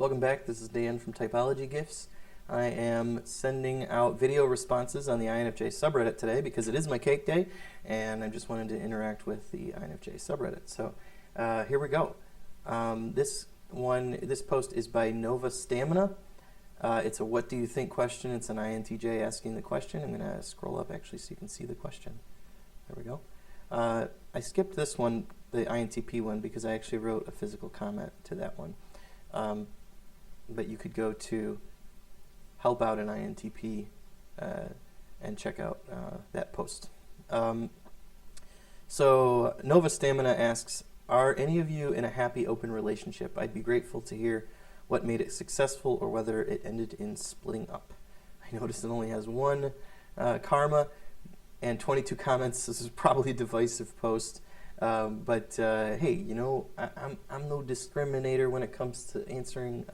Welcome back. This is Dan from Typology Gifts. I am sending out video responses on the INFJ subreddit today because it is my cake day, and I just wanted to interact with the INFJ subreddit. So here we go. This post is by Novastamina. It's a what do you think question. It's an INTJ asking the question. I'm going to scroll up actually so you can see the question. There we go. I skipped this one, the INTP one, because I actually wrote a physical comment to that one. But you could go to help out an INTP and check out that post. So Nova Stamina asks, are any of you in a happy open relationship? I'd be grateful to hear what made it successful or whether it ended in splitting up. I noticed it only has one karma and 22 comments. This is probably a divisive post. But hey, you know, I'm no discriminator when it comes to answering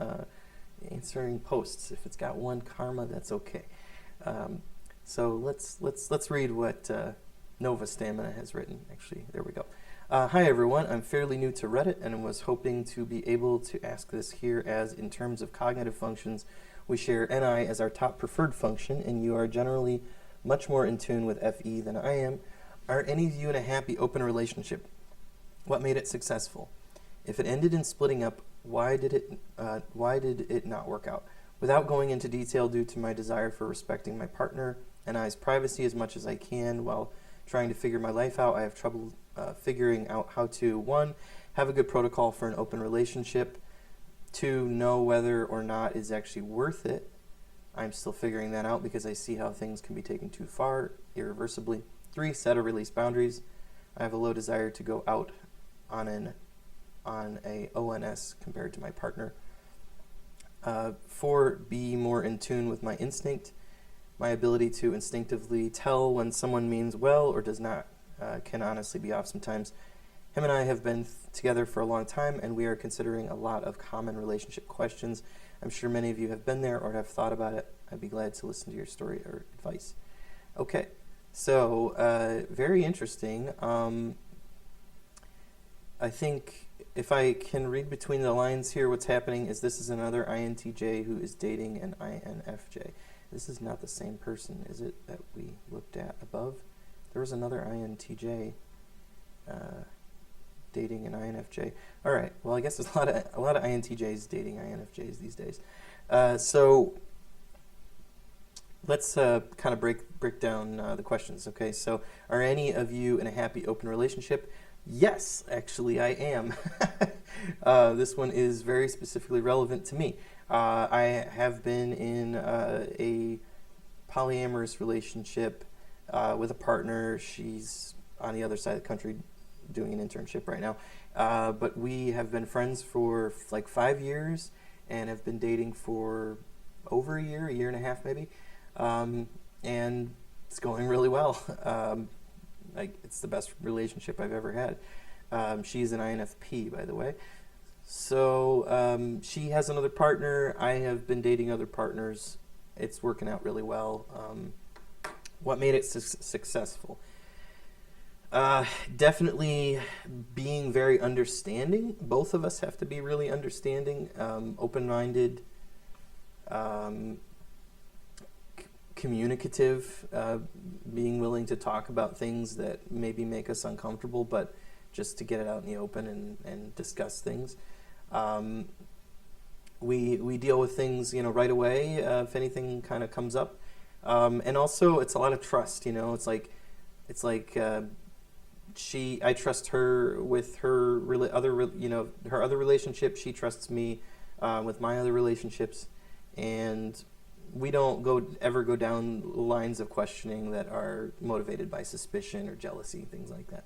posts. If it's got one karma, that's okay. So let's read what Nova Stamina has written. Actually, there we go. Hi everyone. I'm fairly new to Reddit and was hoping to be able to ask this here, as in terms of cognitive functions, we share NI as our top preferred function, and you are generally much more in tune with FE than I am. Are any of you in a happy open relationship? What made it successful? If it ended in splitting up, why did it not work out? Without going into detail, due to my desire for respecting my partner and I's privacy as much as I can while trying to figure my life out, I have trouble figuring out how to, 1, have a good protocol for an open relationship, 2, know whether or not it's actually worth it. I'm still figuring that out because I see how things can be taken too far, irreversibly. 3, set or release boundaries. I have a low desire to go out on a ONS compared to my partner. 4, be more in tune with my instinct. My ability to instinctively tell when someone means well or does not can honestly be off sometimes. Him and I have been together for a long time, and we are considering a lot of common relationship questions. I'm sure many of you have been there or have thought about it. I'd be glad to listen to your story or advice. Okay, so very interesting. I think if I can read between the lines here, what's happening is this is another INTJ who is dating an INFJ. This is not the same person, is it, that we looked at above? There was another INTJ dating an INFJ. All right. Well, I guess there's a lot of INTJs dating INFJs these days. So let's kind of break down the questions. Okay. So, are any of you in a happy open relationship? Yes, actually, I am. This one is very specifically relevant to me. I have been in a polyamorous relationship with a partner. She's on the other side of the country doing an internship right now. But we have been friends for like 5 years and have been dating for over a year and a half maybe. And it's going really well. It's the best relationship I've ever had. She's an INFP, by the way. So she has another partner. I have been dating other partners. It's working out really well. What made it successful? Definitely being very understanding. Both of us have to be really understanding, open-minded, communicative, being willing to talk about things that maybe make us uncomfortable, but just to get it out in the open and discuss things. We deal with things, right away if anything kind of comes up. And also, it's a lot of trust. It's like I trust her with her her other relationship. She trusts me with my other relationships, and we don't ever go down lines of questioning that are motivated by suspicion or jealousy, things like that.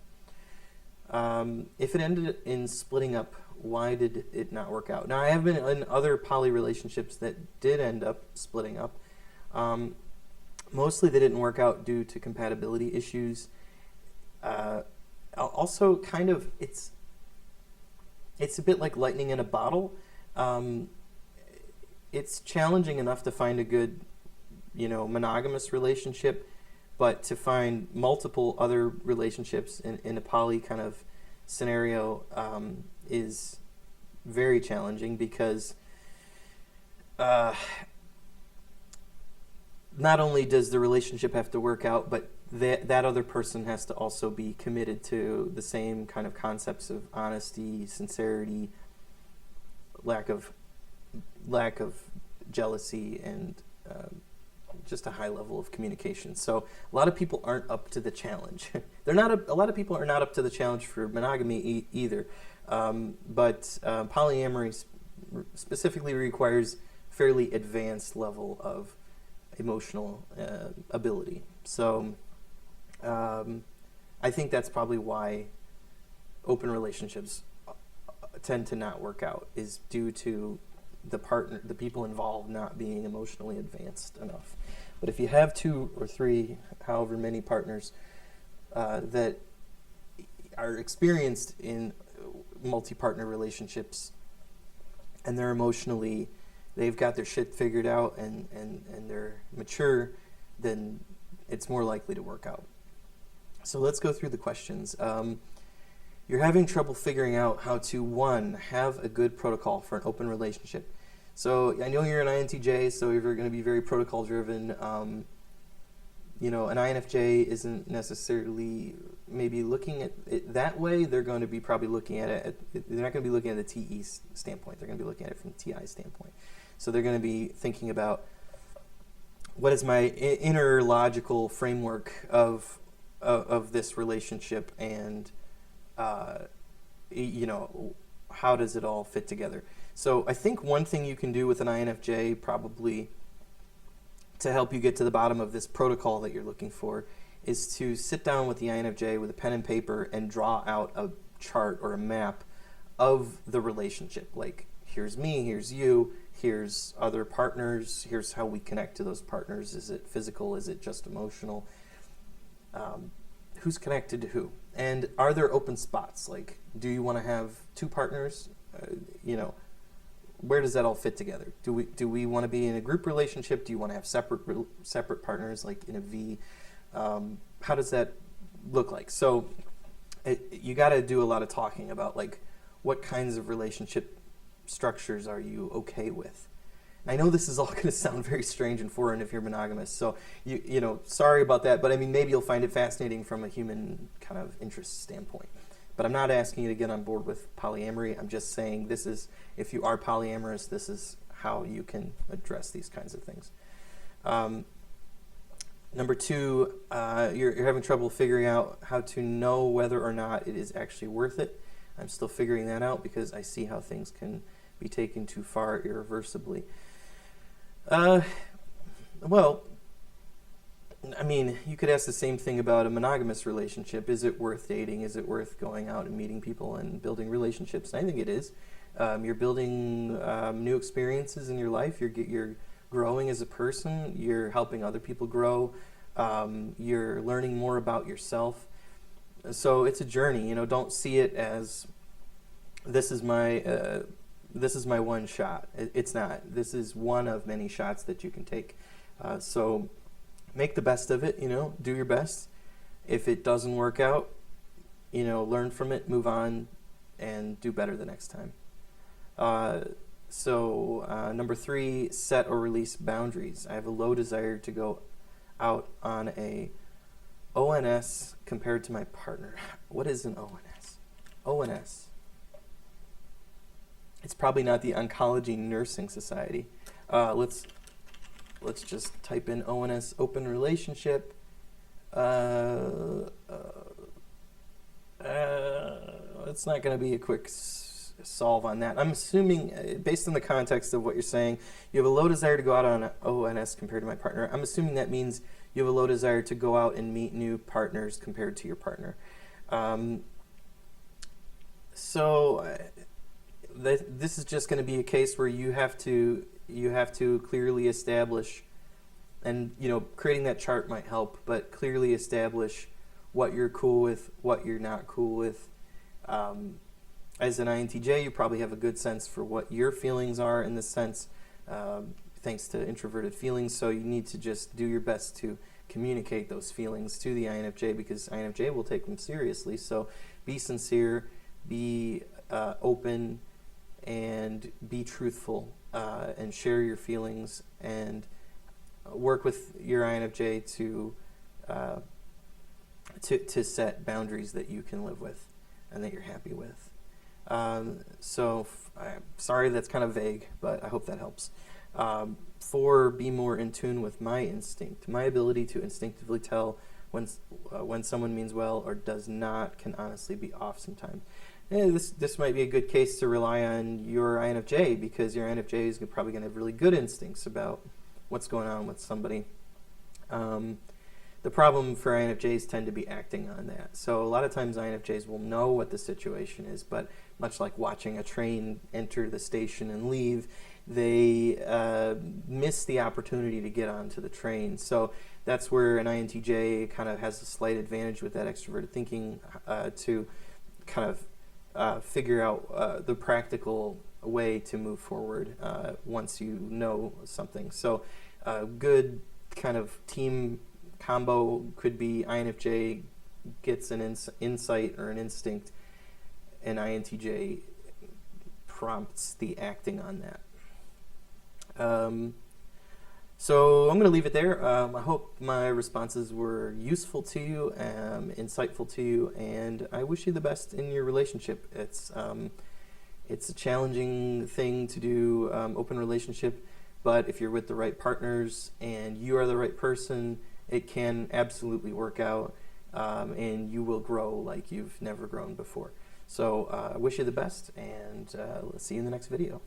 If it ended in splitting up, why did it not work out? Now, I have been in other poly relationships that did end up splitting up. Mostly they didn't work out due to compatibility issues. Also, kind of, it's a bit like lightning in a bottle. It's challenging enough to find a good, monogamous relationship, but to find multiple other relationships in a poly kind of scenario is very challenging because uh, not only does the relationship have to work out, but that other person has to also be committed to the same kind of concepts of honesty, sincerity, lack of jealousy, and just a high level of communication. So a lot of people aren't up to the challenge. They're not. A lot of people are not up to the challenge for monogamy either. But polyamory specifically requires fairly advanced level of emotional ability. So I think that's probably why open relationships tend to not work out, is due to the people involved not being emotionally advanced enough. But if you have 2 or 3, however many partners that are experienced in multi-partner relationships, and they've got their shit figured out, and they're mature, then it's more likely to work out. So let's go through the questions. You're having trouble figuring out how to, 1, have a good protocol for an open relationship. So I know you're an INTJ, so you're going to be very protocol driven. An INFJ isn't necessarily maybe looking at it that way. They're going to be probably looking at it. They're not going to be looking at the TE standpoint. They're going to be looking at it from the TI standpoint. So they're going to be thinking about, what is my inner logical framework of this relationship, and how does it all fit together? So I think one thing you can do with an INFJ, probably to help you get to the bottom of this protocol that you're looking for, is to sit down with the INFJ with a pen and paper and draw out a chart or a map of the relationship. Like, here's me, here's you, here's other partners, here's how we connect to those partners. Is it physical? Is it just emotional? Who's connected to who? And are there open spots? Like, do you want to have 2 partners? Where does that all fit together? Do we want to be in a group relationship? Do you want to have separate partners, like in a V? How does that look like? So you got to do a lot of talking about, like, what kinds of relationship structures are you okay with? I know this is all going to sound very strange and foreign if you're monogamous, so sorry about that, but I mean, maybe you'll find it fascinating from a human kind of interest standpoint. But I'm not asking you to get on board with polyamory. I'm just saying, this is, if you are polyamorous, this is how you can address these kinds of things. Number 2, you're having trouble figuring out how to know whether or not it is actually worth it. I'm still figuring that out, because I see how things can be taken too far irreversibly. Well, I mean, you could ask the same thing about a monogamous relationship. Is it worth dating? Is it worth going out and meeting people and building relationships? And I think it is. You're building new experiences in your life. You're growing as a person. You're helping other people grow. You're learning more about yourself. So it's a journey. Don't see it as, this is my one shot. It's not. This is one of many shots that you can take. So make the best of it, do your best. If it doesn't work out, learn from it, move on, and do better the next time. Number 3, set or release boundaries. I have a low desire to go out on a ONS compared to my partner. What is an ONS? ONS. It's probably not the Oncology Nursing Society. Let's just type in ONS, open relationship. It's not going to be a quick solve on that. I'm assuming, based on the context of what you're saying, you have a low desire to go out on ONS compared to my partner. I'm assuming that means you have a low desire to go out and meet new partners compared to your partner. This is just going to be a case where you have to clearly establish, and creating that chart might help, but clearly establish what you're cool with, what you're not cool with. As an INTJ, you probably have a good sense for what your feelings are in this sense, thanks to introverted feelings. So you need to just do your best to communicate those feelings to the INFJ, because INFJ will take them seriously. So be sincere, be open, and be truthful and share your feelings and work with your INFJ to set boundaries that you can live with and that you're happy with. I'm sorry that's kind of vague, but I hope that helps. 4, be more in tune with my instinct. My ability to instinctively tell when someone means well or does not can honestly be off sometimes. This might be a good case to rely on your INFJ, because your INFJ is probably going to have really good instincts about what's going on with somebody. The problem for INFJs tend to be acting on that. So a lot of times INFJs will know what the situation is, but much like watching a train enter the station and leave, they miss the opportunity to get onto the train. So that's where an INTJ kind of has a slight advantage with that extroverted thinking to kind of figure out the practical way to move forward once you know something. So a good kind of team combo could be INFJ gets an insight or an instinct, and INTJ prompts the acting on that. So I'm going to leave it there. I hope my responses were useful to you, insightful to you, and I wish you the best in your relationship. It's a challenging thing to do, open relationship, but if you're with the right partners and you are the right person, it can absolutely work out, and you will grow like you've never grown before. So I wish you the best, and let's see you in the next video.